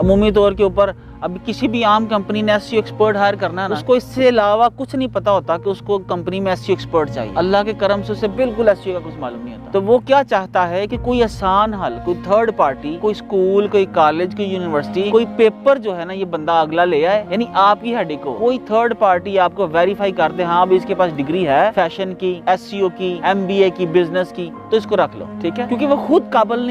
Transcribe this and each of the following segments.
अमूमी तौर के ऊपर अब किसी भी आम कंपनी ने एसईओ एक्सपर्ट हायर करना है ना, उसको इससे अलावा कुछ नहीं पता होता कि उसको कंपनी में एसईओ एक्सपर्ट चाहिए। अल्लाह के करम से उसे बिल्कुल एसईओ का कुछ मालूम नहीं होता। तो वो क्या चाहता है कि कोई आसान हल, कोई थर्ड पार्टी, कोई स्कूल, कोई कॉलेज, कोई यूनिवर्सिटी, कोई पेपर जो है ना ये बंदा अगला ले आए, यानी आपकी हेडेक को कोई थर्ड पार्टी आपको वेरीफाई कर दे, हाँ भी इसके पास डिग्री है फैशन की, एसईओ की, एमबीए की, बिजनेस की, तो इसको रख लो, ठीक है। क्योंकि वो खुद काबिल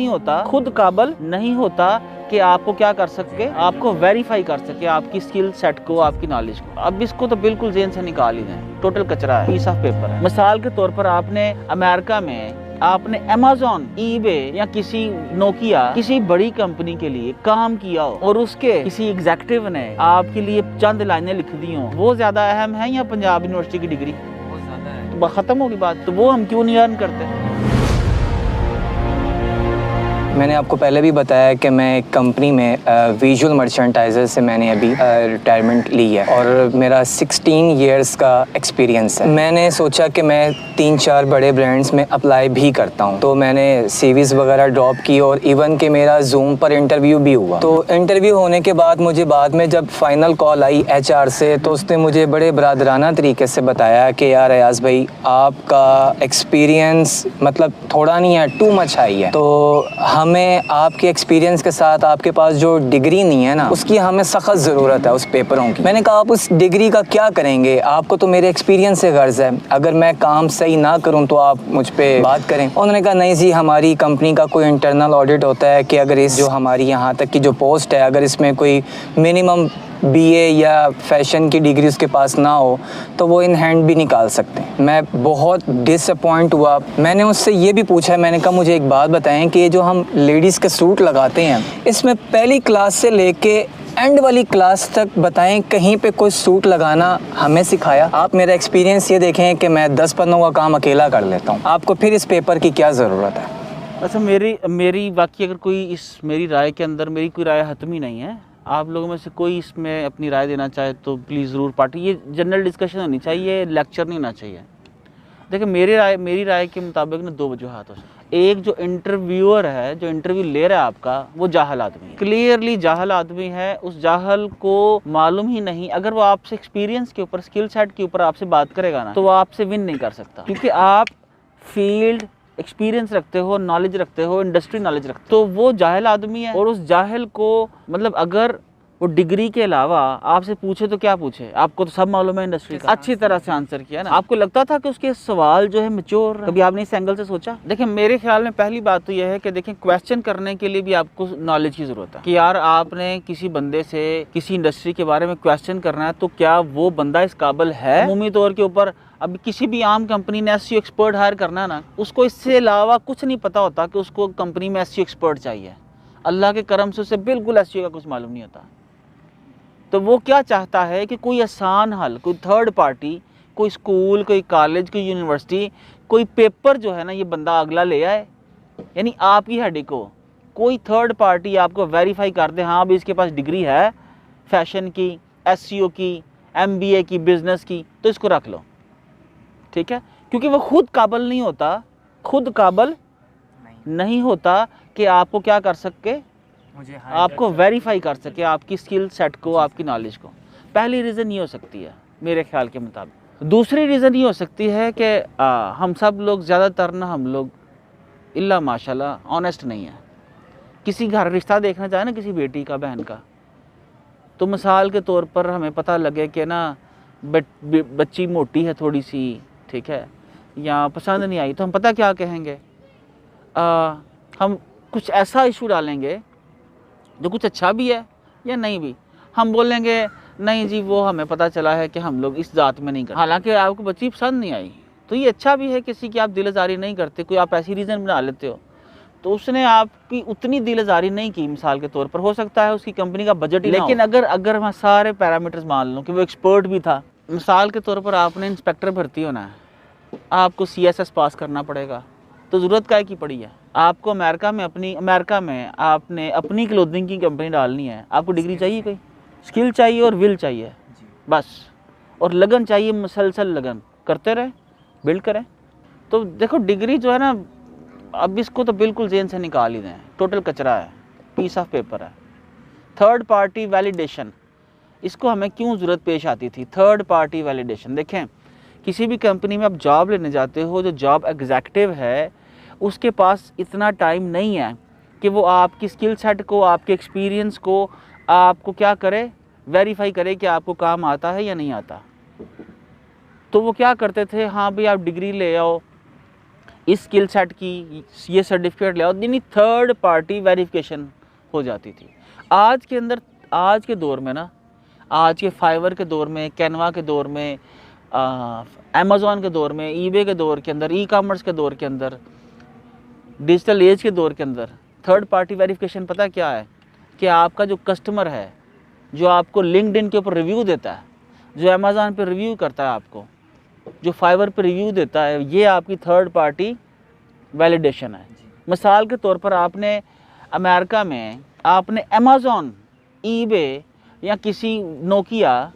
नहीं होता कि आपको क्या कर सके, आपको वेरीफाई कर सके आपकी स्किल सेट को, आपकी नॉलेज को। अब इसको तो बिल्कुल जेहन से निकाल ही दें, टोटल कचरा है, पीस ऑफ पेपर है। मिसाल के तौर पर आपने अमेरिका में आपने अमेज़न, ईबे या किसी नोकिया, किसी बड़ी कंपनी के लिए काम किया हो और उसके किसी एग्जीक्यूटिव ने आपके लिए चंद लाइनें लिख दी हो, वो ज्यादा अहम है या पंजाब यूनिवर्सिटी की डिग्री? बहुत ज्यादा है। तो खत्म होगी बात। तो वो हम क्यों नहीं अर्न करते? मैंने आपको पहले भी बताया कि मैं एक कंपनी में विजुअल मर्चेंटाइजर से मैंने अभी रिटायरमेंट ली है और मेरा 16 इयर्स का एक्सपीरियंस है। मैंने सोचा कि मैं 3-4 बड़े ब्रांड्स में अप्लाई भी करता हूं, तो मैंने सीवीज़ वगैरह ड्रॉप की और इवन कि मेरा जूम पर इंटरव्यू भी हुआ। तो इंटरव्यू होने के बाद मुझे बाद में जब फाइनल कॉल आई HR से, तो उसने मुझे बड़े बरादराना तरीके से बताया कि यार अयाज भाई, आपका एक्सपीरियंस मतलब थोड़ा नहीं है, टू मच हाई है, तो हमें आपके एक्सपीरियंस के साथ आपके पास जो डिग्री नहीं है ना, उसकी हमें सख्त ज़रूरत है, उस पेपरों की। मैंने कहा आप उस डिग्री का क्या करेंगे, आपको तो मेरे एक्सपीरियंस से गर्ज है, अगर मैं काम सही ना करूं तो आप मुझ पे बात करें। उन्होंने कहा नहीं जी, हमारी कंपनी का कोई इंटरनल ऑडिट होता है कि अगर इस जो हमारी यहाँ तक की जो पोस्ट है, अगर इसमें कोई मिनिमम BA या फैशन की डिग्री उसके पास ना हो तो वो इन हैंड भी निकाल सकते हैं। मैं बहुत डिसअपॉइंट हुआ। मैंने उससे ये भी पूछा, मैंने कहा मुझे एक बात बताएं कि ये जो हम लेडीज़ के सूट लगाते हैं, इसमें पहली क्लास से लेके एंड वाली क्लास तक बताएं कहीं पे कोई सूट लगाना हमें सिखाया? आप मेरा एक्सपीरियंस ये देखें कि मैं 10 पन्नों का काम अकेला कर लेता हूँ, आपको फिर इस पेपर की क्या ज़रूरत है? अच्छा, मेरी बाकी अगर कोई इस मेरी राय के अंदर मेरी कोई राय हतमी नहीं है। आप लोगों में से कोई इसमें अपनी राय देना चाहे तो प्लीज़ ज़रूर पार्टी, ये जनरल डिस्कशन होनी चाहिए, लेक्चर नहीं होना चाहिए। देखिए मेरी राय के मुताबिक ना 2 वजूहात हो सकती है। एक, जो इंटरव्यूअर है, जो इंटरव्यू ले रहा है आपका, वो जाहल आदमी है, क्लियरली जाहल आदमी है। उस जाहल को मालूम ही नहीं, अगर वो आपसे एक्सपीरियंस के ऊपर, स्किल सेट के ऊपर आपसे बात करेगा ना, तो वो आपसे विन नहीं कर सकता, क्योंकि आप फील्ड एक्सपीरियंस रखते हो, नॉलेज रखते हो, इंडस्ट्री नॉलेज रखते हो। तो वो जाहिल आदमी है और उस जाहिल को मतलब अगर वो डिग्री के अलावा आपसे पूछे तो क्या पूछे, आपको तो सब मालूम है इंडस्ट्री का, अच्छी तरह से आंसर किया ना। आपको लगता था कि उसके सवाल जो है मैच्योर, कभी आपने इस एंगल से सोचा? देखिए मेरे ख्याल में पहली बात तो यह है कि देखिए क्वेश्चन करने के लिए भी आपको नॉलेज की जरूरत है कि यार आपने किसी बंदे से किसी इंडस्ट्री के बारे में क्वेश्चन करना है, तो क्या वो बंदा इस काबिल है? अमूमी तौर के ऊपर अब किसी भी आम कंपनी ने एसईओ एक्सपर्ट हायर करना है ना, उसको इससे अलावा कुछ नहीं पता होता कि उसको कंपनी में एसईओ एक्सपर्ट चाहिए। अल्लाह के करम से उसे बिल्कुल एसईओ का कुछ मालूम नहीं होता। तो वो क्या चाहता है कि कोई आसान हल, कोई थर्ड पार्टी, कोई स्कूल, कोई कॉलेज, कोई यूनिवर्सिटी, कोई पेपर जो है ना ये बंदा अगला ले आए, यानी आपकी हेडेक को कोई थर्ड पार्टी आपको वेरीफाई कर दे, हाँ भी इसके पास डिग्री है फैशन की, एसईओ की, एमबीए की, बिजनेस की, तो इसको रख लो, ठीक है। क्योंकि वो खुद काबिल नहीं होता कि आपको क्या कर सके, आपको वेरीफाई कर सके आपकी स्किल सेट को, आपकी नॉलेज को। पहली रीज़न ये हो सकती है मेरे ख्याल के मुताबिक। दूसरी रीज़न ये हो सकती है कि हम सब लोग ज़्यादातर ना, हम लोग इल्ला माशाल्लाह ऑनेस्ट नहीं है। किसी घर रिश्ता देखना चाहे ना, किसी बेटी का, बहन का, तो मिसाल के तौर पर हमें पता लगे कि ना बच्ची मोटी है थोड़ी सी, ठीक है, या पसंद नहीं आई, तो हम पता क्या कहेंगे, हम कुछ ऐसा इशू डालेंगे जो कुछ अच्छा भी है या नहीं भी। हम बोलेंगे नहीं जी, वो हमें पता चला है कि हम लोग इस जात में नहीं करते, हालांकि आपको बच्ची पसंद नहीं आई। तो ये अच्छा भी है किसी की आप दिलजारी नहीं करते, कोई आप ऐसी रीज़न बना लेते हो, तो उसने आपकी उतनी दिलजारी नहीं की, मिसाल के तौर पर हो सकता है उसकी कंपनी का बजट ही, लेकिन अगर मैं सारे पैरामीटर्स मान लूँ कि वो एक्सपर्ट भी था। मिसाल के तौर पर आपने इंस्पेक्टर भर्ती होना है, आपको CSS पास करना पड़ेगा, तो ज़रूरत क्या की पड़ी है आपको? अमेरिका में आपने अपनी क्लोथिंग की कंपनी डालनी है, आपको डिग्री चाहिए, कोई स्किल चाहिए और विल चाहिए बस, और लगन चाहिए, मुसलसल लगन करते रहे, बिल्ड करें। तो देखो डिग्री जो है ना, अब इसको तो बिल्कुल जेन से निकाल ही दें, टोटल कचरा है, पीस ऑफ पेपर है। थर्ड पार्टी वैलिडेशन, इसको हमें क्यों ज़रूरत पेश आती थी? थर्ड पार्टी वैलिडेशन, देखें किसी भी कंपनी में आप जॉब लेने जाते हो, जो जॉब एग्जीक्यूटिव है उसके पास इतना टाइम नहीं है कि वो आपकी स्किल सेट को, आपके एक्सपीरियंस को आपको क्या करे, वेरीफाई करे कि आपको काम आता है या नहीं आता। तो वो क्या करते थे, हाँ भाई आप डिग्री ले आओ, इस स्किल सेट की ये सर्टिफिकेट ले आओ, यानी थर्ड पार्टी वेरिफिकेशन हो जाती थी। आज के अंदर, आज के दौर में ना, आज के फाइवर के दौर में, कैनवा के दौर में, अमेज़ॉन के दौर में, ईबे के दौर के अंदर, ई कॉमर्स के दौर के अंदर, डिजिटल एज के दौर के अंदर थर्ड पार्टी वेरिफिकेशन पता क्या है? कि आपका जो कस्टमर है, जो आपको लिंक्डइन के ऊपर रिव्यू देता है, जो अमेज़ॉन पे रिव्यू करता है आपको, जो फाइवर पे रिव्यू देता है, ये आपकी थर्ड पार्टी वैलिडेशन है। मिसाल के तौर पर आपने अमेरिका में आपने अमेज़ॉन, ईबे या किसी नोकिया,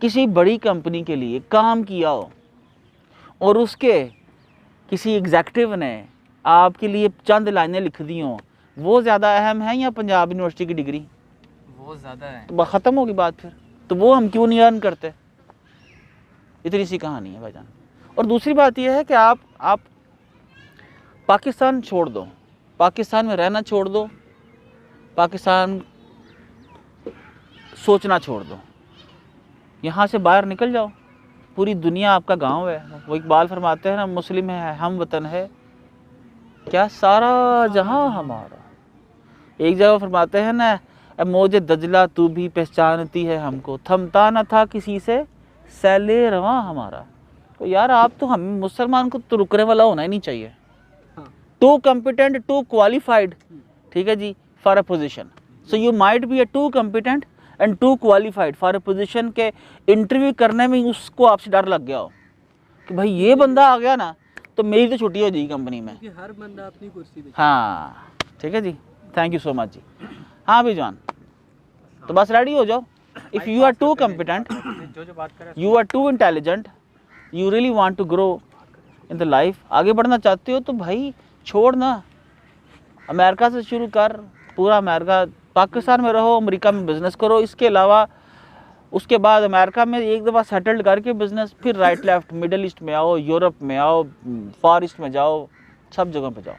किसी बड़ी कंपनी के लिए काम किया हो और उसके किसी एग्जेक्टिव ने आपके लिए चंद लाइनें लिख दी हों, वो ज़्यादा अहम है या पंजाब यूनिवर्सिटी की डिग्री? वो ज़्यादा है। तो ख़त्म होगी बात फिर। तो वो हम क्यों नहीं अर्न करते? इतनी सी कहानी है भाईजान। और दूसरी बात यह है कि आप पाकिस्तान छोड़ दो, पाकिस्तान में रहना छोड़ दो, पाकिस्तान सोचना छोड़ दो, यहाँ से बाहर निकल जाओ। पूरी दुनिया आपका गांव है। वो इकबाल फरमाते हैं ना, मुस्लिम है हम वतन है क्या सारा जहां हमारा। एक जगह फरमाते हैं ना, मौज दजला तू भी पहचानती है हमको, थमता न था किसी से सैले रवा हमारा। तो यार आप तो, हम मुसलमान को तो रुकने वाला होना ही नहीं चाहिए। टू कॉम्पिटेंट, टू क्वालिफाइड, ठीक है जी, for a position. So you might be a too competent and too qualified for a position के इंटरव्यू करने में उसको आपसे डर लग गया हो कि भाई ये बंदा आ गया ना तो मेरी तो छुट्टी हो जाएगी कंपनी में। हर बंदा अपनी कुर्सी पे। हाँ ठीक है जी, थैंक यू सो मच जी। हाँ भाई जान, तो बस रेडी हो जाओ। If you are too competent, you are too intelligent, you really want to grow in the life, आगे बढ़ना चाहते हो तो भाई छोड़ ना, अमेरिका से शुरू कर, पूरा अमेरिका, पाकिस्तान में रहो, अमेरिका में बिज़नेस करो, इसके अलावा उसके बाद अमेरिका में एक दफ़ा सेटल्ड करके बिज़नेस, फिर राइट लेफ्ट मिडल ईस्ट में आओ, यूरोप में आओ, फार ईस्ट में जाओ, सब जगह पे जाओ।